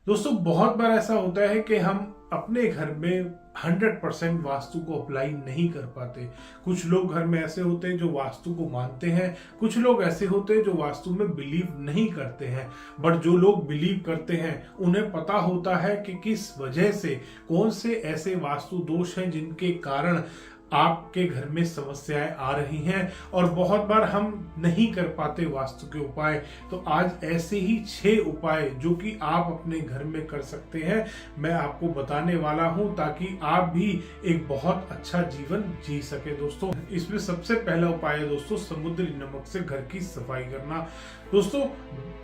दोस्तों बहुत बार ऐसा होता है कि हम अपने घर में 100% वास्तु को अप्लाई नहीं कर पाते। कुछ लोग घर में ऐसे होते हैं जो वास्तु को मानते हैं, कुछ लोग ऐसे होते हैं जो वास्तु में बिलीव नहीं करते हैं। बट जो लोग बिलीव करते हैं उन्हें पता होता है कि किस वजह से, कौन से ऐसे वास्तु दोष हैं जिनके कारण आपके घर में समस्याएं आ रही हैं और बहुत बार हम नहीं कर पाते वास्तु के उपाय। तो आज ऐसे ही 6 उपाय जो कि आप अपने घर में कर सकते हैं मैं आपको बताने वाला हूं, ताकि आप भी एक बहुत अच्छा जीवन जी सके। दोस्तों इसमें सबसे पहला उपाय है दोस्तों समुद्री नमक से घर की सफाई करना। दोस्तों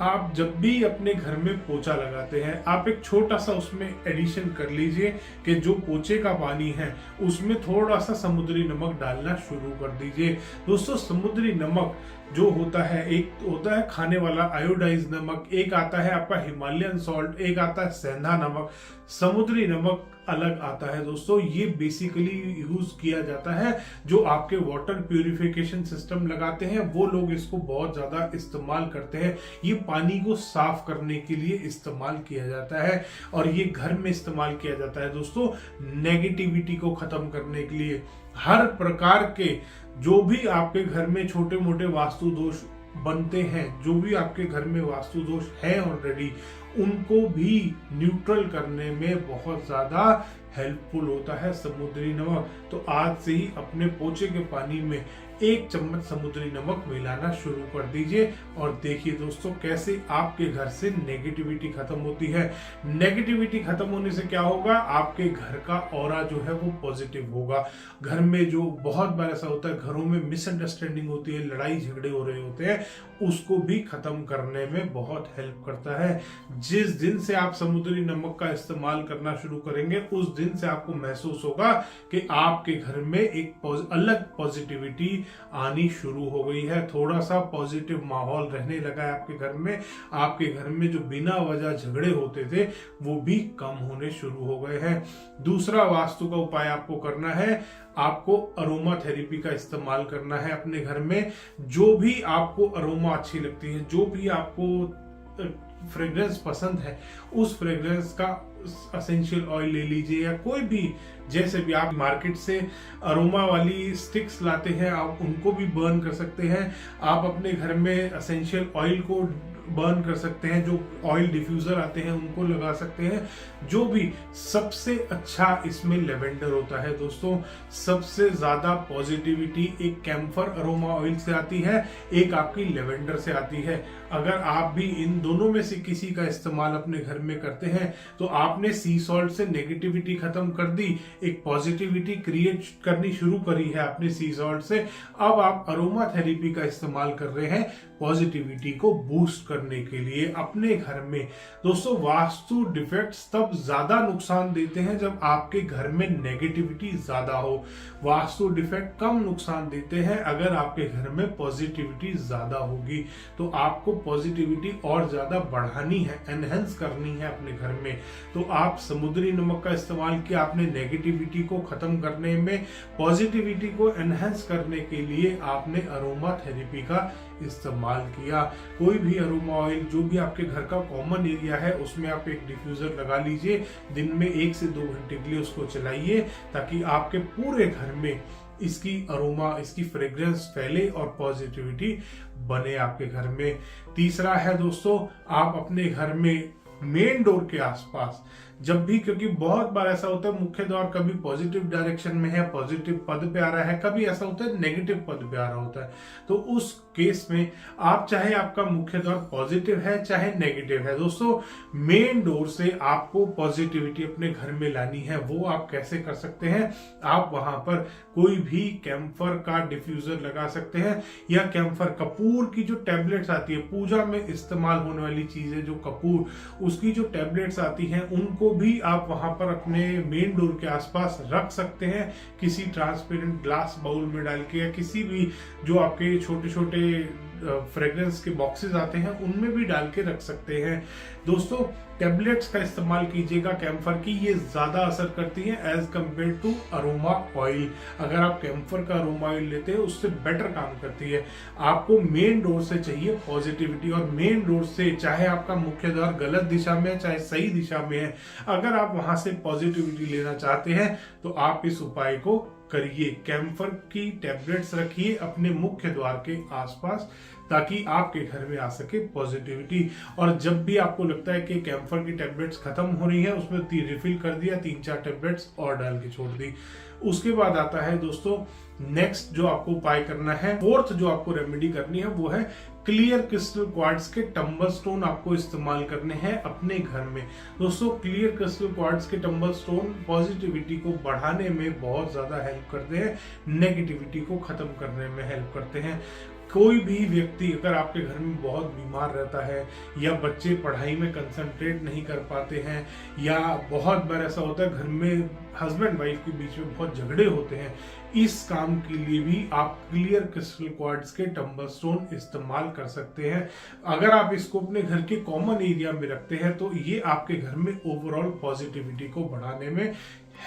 आप जब भी अपने घर में पोछा लगाते हैं, आप एक छोटा सा उसमें एडिशन कर लीजिए कि जो पोछे का पानी है उसमें थोड़ा सा समुद्री नमक डालना शुरू कर दीजिए। दोस्तों समुद्री नमक जो होता है, एक होता है खाने वाला आयोडाइज नमक, एक आता है आपका हिमालयन सॉल्ट, एक आता है सेंधा नमक, समुद्री नमक अलग आता है। दोस्तों ये बेसिकली यूज किया जाता है जो आपके वाटर प्यूरिफिकेशन सिस्टम लगाते हैं, वो लोग इसको बहुत ज्यादा इस्तेमाल करते हैं। ये पानी को साफ करने के लिए इस्तेमाल किया जाता है और ये घर में इस्तेमाल किया जाता है दोस्तों नेगेटिविटी को खत्म करने के लिए। हर प्रकार के जो भी आपके घर में छोटे मोटे वास्तु दोष बनते हैं, जो भी आपके घर में वास्तु दोष है ऑलरेडी, उनको भी न्यूट्रल करने में बहुत ज्यादा हेल्पफुल होता है समुद्री नमक। तो आज से ही अपने पोछे के पानी में 1 चम्मच समुद्री नमक मिलाना शुरू कर दीजिए और देखिए दोस्तों कैसे आपके घर से नेगेटिविटी खत्म होती है। नेगेटिविटी खत्म होने से क्या होगा, आपके घर का ऑरा जो है वो पॉजिटिव होगा। घर में जो बहुत बार ऐसा होता है घरों में मिसअंडरस्टैंडिंग होती है, लड़ाई झगड़े हो रहे होते हैं, उसको भी खत्म करने में बहुत हेल्प करता है। जिस दिन से आप समुद्री नमक का इस्तेमाल करना शुरू करेंगे उस दिन से आपको महसूस होगा कि आपके घर में एक अलग पॉजिटिविटी आनी शुरू हो गई है। थोड़ा सा पॉजिटिव माहौल रहने लगा है आपके घर में। आपके घर में जो बिना वजह झगड़े होते थे वो भी कम होने शुरू हो गए हैं। दूसरा वास्तु का उपाय आपको करना है, आपको अरोमा थेरेपी का इस्तेमाल करना है अपने घर में। जो भी आपको अरोमा अच्छी लगती है, जो भी आपको फ्रेग्रेंस पसंद है, उस फ्रेग्रेंस का एसेंशियल ऑयल ले लीजिए या कोई भी, जैसे भी आप मार्केट से अरोमा वाली स्टिक्स लाते हैं आप उनको भी बर्न कर सकते हैं। आप अपने घर में एसेंशियल ऑयल को बर्न कर सकते हैं, जो ऑयल डिफ्यूजर आते हैं उनको लगा सकते हैं। जो भी सबसे अच्छा इसमें लेवेंडर होता है दोस्तों। सबसे ज्यादा पॉजिटिविटी एक कैम्फर अरोमा ऑयल से आती है, एक आपकी लेवेंडर से आती है। अगर आप भी इन दोनों में से किसी का इस्तेमाल अपने घर में करते हैं तो आपने सी सॉल्ट से नेगेटिविटी खत्म कर दी, एक पॉजिटिविटी क्रिएट करनी शुरू करी है आपने सी सॉल्ट से। अब आप अरोमा थेरेपी का इस्तेमाल कर रहे हैं पॉजिटिविटी को बूस्ट करने के लिए अपने घर में। दोस्तों वास्तु डिफेक्ट्स तब ज्यादा नुकसान देते हैं जब आपके घर में नेगेटिविटी ज्यादा हो। वास्तु डिफेक्ट कम नुकसान देते हैं अगर आपके घर में पॉजिटिविटी ज्यादा होगी। तो आपको पॉजिटिविटी और ज्यादा बढ़ानी है, एनहेंस करनी है अपने घर में। तो आप समुद्री नमक का इस्तेमाल किया आपने नेगेटिविटी को खत्म करने में, पॉजिटिविटी को एनहेंस करने के लिए आपने अरोमा थेरेपी का इस्तेमाल किया। कोई भी अरोमा ऑयल जो भी आपके घर का कॉमन एरिया है उसमें आप एक डिफ्यूजर लगा लीजिए, दिन में 1 से 2 घंटे के लिए उसको चलाइए ताकि आपके पूरे घर में इसकी अरोमा, इसकी फ्रेग्रेंस फैले और पॉजिटिविटी बने आपके घर में। तीसरा है दोस्तों, आप अपने घर में मेन डोर के आसपास जब भी, क्योंकि बहुत बार ऐसा होता है मुख्य द्वार कभी पॉजिटिव डायरेक्शन में है, पॉजिटिव पद पे आ रहा है, कभी ऐसा होता है नेगेटिव पद पे आ रहा होता है। तो उस केस में आप चाहे आपका मुख्य द्वार पॉजिटिव है चाहे नेगेटिव है, दोस्तों मेन डोर से आपको पॉजिटिविटी अपने घर में लानी है। वो आप कैसे कर सकते हैं, आप वहां पर कोई भी कैम्फर का डिफ्यूजर लगा सकते हैं या कैम्फर कपूर की जो टैबलेट्स आती है, पूजा में इस्तेमाल होने वाली चीज है जो कपूर, उसकी जो टैबलेट्स आती हैं उनको भी आप वहां पर अपने मेन डोर के आसपास रख सकते हैं, किसी ट्रांसपेरेंट ग्लास बाउल में डाल के या किसी भी जो आपके छोटे छोटे फ्रेग्रेंस के बॉक्सेस आते हैं उनमें भी डाल के रख सकते हैं। दोस्तों टेबलेट्स का इस्तेमाल कीजिएगा कैम्फर की, ये ज्यादा असर करती है as compared to aroma oil. अगर आप कैम्फर का अरोमा ऑयल लेते हैं उससे बेटर काम करती है। आपको मेन डोर से चाहिए पॉजिटिविटी, और मेन डोर से चाहे आपका मुख्य द्वार गलत दिशा में है चाहे सही दिशा में है, अगर आप वहां से पॉजिटिविटी लेना चाहते हैं तो आप इस उपाय को करिए। कैम्फर की टैबलेट्स रखिए अपने मुख्य द्वार के आसपास ताकि आपके घर में आ सके पॉजिटिविटी। और जब भी आपको लगता है कि कैम्फर की टैबलेट्स खत्म हो रही है, उसमें रिफिल कर दिया, 3-4 टैबलेट्स और डाल के छोड़ दी। उसके बाद आता है दोस्तों नेक्स्ट जो आपको उपाय करना है, फोर्थ जो आपको रेमेडी करनी है वो है क्लियर क्रिस्टल क्वार्ट्ज के टंबल स्टोन आपको इस्तेमाल करने हैं अपने घर में। दोस्तों क्लियर क्रिस्टल क्वार्ट्ज के टंबल स्टोन पॉजिटिविटी को बढ़ाने में बहुत ज्यादा हेल्प करते हैं, नेगेटिविटी को खत्म करने में हेल्प करते हैं। कोई भी व्यक्ति अगर आपके घर में बहुत बीमार रहता है, या बच्चे पढ़ाई में कंसंट्रेट नहीं कर पाते हैं, या बहुत बार ऐसा होता है घर में हस्बैंड वाइफ के बीच में बहुत झगड़े होते हैं, इस काम के लिए भी आप क्लियर क्रिस्टल क्वार्ट्ज के टंबल स्टोन इस्तेमाल कर सकते हैं। अगर आप इसको अपने घर के कॉमन एरिया में रखते हैं तो ये आपके घर में ओवरऑल पॉजिटिविटी को बढ़ाने में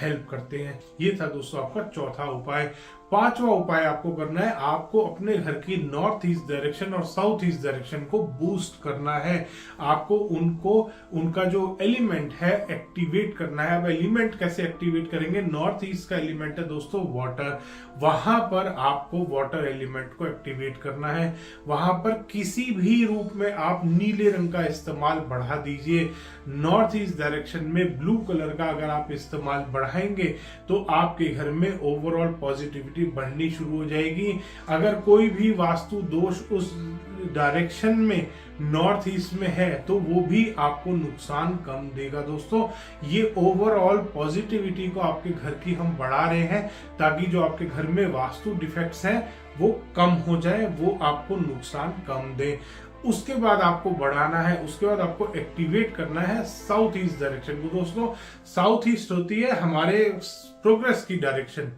हेल्प करते हैं। ये था दोस्तों आपका चौथा उपाय। पांचवा उपाय आपको करना है, आपको अपने घर की नॉर्थ ईस्ट डायरेक्शन और साउथ ईस्ट डायरेक्शन को बूस्ट करना है। आपको उनका जो एलिमेंट है एक्टिवेट करना है। अब एलिमेंट कैसे एक्टिवेट करेंगे? नॉर्थ ईस्ट का एलिमेंट है दोस्तों वाटर, वहां पर आपको वाटर एलिमेंट को एक्टिवेट करना है। वहां पर किसी भी रूप में आप नीले रंग का इस्तेमाल बढ़ा दीजिए। नॉर्थ ईस्ट डायरेक्शन में ब्लू कलर का अगर आप इस्तेमाल बढ़ाएंगे तो आपके घर में ओवरऑल पॉजिटिविटी बढ़नी शुरू हो जाएगी। अगर कोई भी वास्तु दोष उस डायरेक्शन में नॉर्थ ईस्ट में है तो वो भी आपको नुकसान कम देगा। दोस्तों ये ओवरऑल पॉजिटिविटी को आपके घर की हम बढ़ा रहे हैं ताकि जो आपके घर में वास्तु डिफेक्ट्स हैं वो कम हो जाए, वो आपको नुकसान कम दे। उसके बाद आपको बढ़ाना है, उसके बाद आपको एक्टिवेट करना है साउथ ईस्ट डायरेक्शन को। दोस्तों साउथ ईस्ट होती है हमारे प्रोग्रेस की डायरेक्शन।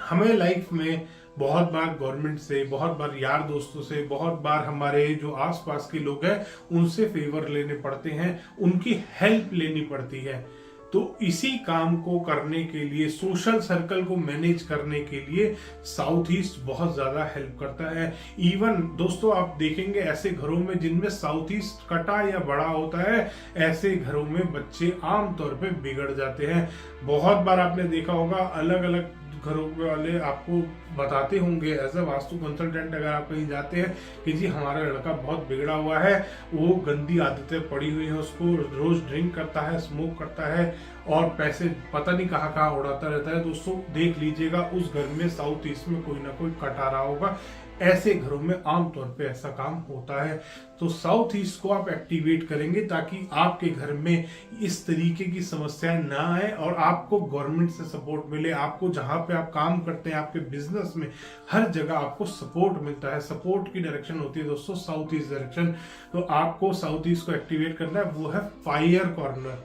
हमें लाइफ में बहुत बार गवर्नमेंट से, बहुत बार यार दोस्तों से, बहुत बार हमारे जो आसपास के लोग हैं उनसे फेवर लेने पड़ते हैं, उनकी हेल्प लेनी पड़ती है। तो इसी काम को करने के लिए, सोशल सर्कल को मैनेज करने के लिए साउथ ईस्ट बहुत ज्यादा हेल्प करता है। इवन दोस्तों आप देखेंगे ऐसे घरों में जिनमें साउथ ईस्ट कटा या बड़ा होता है, ऐसे घरों में बच्चे आमतौर पे बिगड़ जाते हैं। बहुत बार आपने देखा होगा अलग अलग घरों वाले आपको बताते होंगे एज अ वास्तु कंसल्टेंट, अगर आप कहीं जाते हैं कि जी हमारा लड़का बहुत बिगड़ा हुआ है, वो गंदी आदतें पड़ी हुई है, उसको रोज ड्रिंक करता है, स्मोक करता है और पैसे पता नहीं कहाँ कहाँ उड़ाता रहता है। दोस्तों देख लीजिएगा उस घर में साउथ ईस्ट में कोई ना कोई कटा रहा होगा। ऐसे घरों में आमतौर पे ऐसा काम होता है। तो साउथ ईस्ट को आप एक्टिवेट करेंगे ताकि आपके घर में इस तरीके की समस्याएं ना आए और आपको गवर्नमेंट से सपोर्ट मिले। आपको जहां पे आप काम करते हैं, आपके बिजनेस में, हर जगह आपको सपोर्ट मिलता है। सपोर्ट की डायरेक्शन होती है दोस्तों साउथ ईस्ट डायरेक्शन। तो आपको साउथ ईस्ट को एक्टिवेट करना है, वो है फायर कॉर्नर,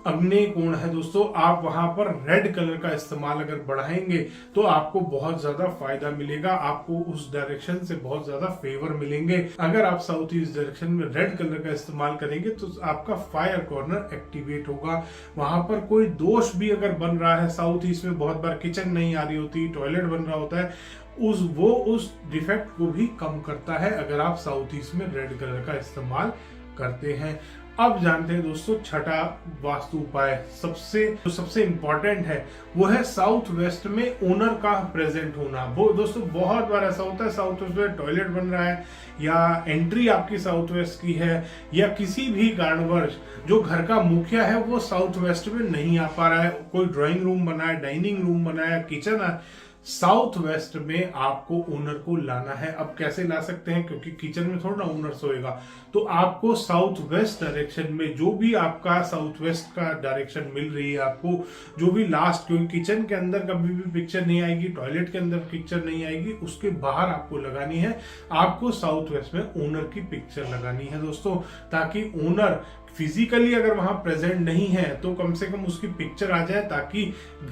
अग्नि कोण है दोस्तों। आप वहां पर रेड कलर का इस्तेमाल अगर बढ़ाएंगे तो आपको बहुत ज्यादा फायदा मिलेगा, आपको उस डायरेक्शन से बहुत ज्यादा फेवर मिलेंगे। अगर आप साउथ ईस्ट डायरेक्शन में रेड कलर का इस्तेमाल करेंगे तो आपका फायर कॉर्नर एक्टिवेट होगा। वहां पर कोई दोष भी अगर बन रहा है, साउथ ईस्ट में बहुत बार किचन नहीं आ रही होती, टॉयलेट बन रहा होता है, उस डिफेक्ट को भी कम करता है अगर आप साउथ ईस्ट में रेड कलर का इस्तेमाल करते हैं। अब जानते हैं दोस्तों छठा वास्तु उपाय, सबसे इंपॉर्टेंट है, वो है साउथ वेस्ट में ओनर का प्रेजेंट होना। वो दोस्तों बहुत बार ऐसा होता है साउथ वेस्ट में टॉयलेट बन रहा है या एंट्री आपकी साउथ वेस्ट की है, या किसी भी कारणवश जो घर का मुखिया है वो साउथ वेस्ट में नहीं आ पा रहा है, कोई ड्राइंग रूम बना है, डाइनिंग रूम बना है, किचन है, साउथ वेस्ट में आपको ओनर को लाना है। अब कैसे ला सकते हैं, क्योंकि किचन में थोड़ा ना ओनर सोएगा, तो आपको साउथ वेस्ट डायरेक्शन में जो भी आपका साउथ वेस्ट का डायरेक्शन मिल रही है, आपको जो भी लास्ट, क्योंकि किचन के अंदर कभी भी पिक्चर नहीं आएगी, टॉयलेट के अंदर पिक्चर नहीं आएगी, उसके बाहर आपको लगानी है। आपको साउथ वेस्ट में ओनर की पिक्चर लगानी है दोस्तों, ताकि ओनर फिजिकली अगर वहां प्रेजेंट नहीं है तो कम से कम उसकी पिक्चर आ जाए, ताकि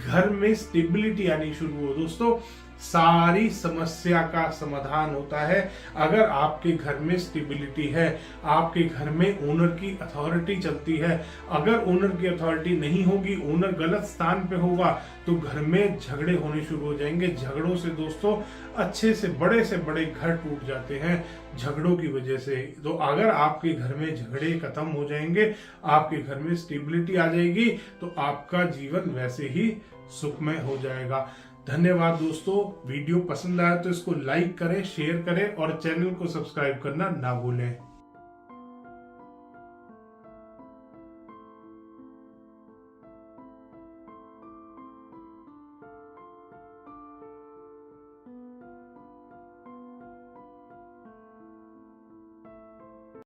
घर में स्टेबिलिटी आनी शुरू हो। दोस्तों सारी समस्या का समाधान होता है। अगर आपके घर में स्टेबिलिटी है, आपके घर में ओनर की अथॉरिटी चलती है। अगर ओनर की अथॉरिटी नहीं होगी, ओनर गलत स्थान पे होगा, तो घर में झगड़े होने शुरू हो जाएंगे। झगड़ों से दोस्तों अच्छे से बड़े घर टूट जाते हैं झगड़ों की वजह से। तो अगर आपके घर में झगड़े खत्म हो जाएंगे, आपके घर में स्टेबिलिटी आ जाएगी, तो आपका जीवन वैसे ही सुखमय हो जाएगा। धन्यवाद दोस्तों। वीडियो पसंद आया तो इसको लाइक करें, शेयर करें और चैनल को सब्सक्राइब करना ना भूलें।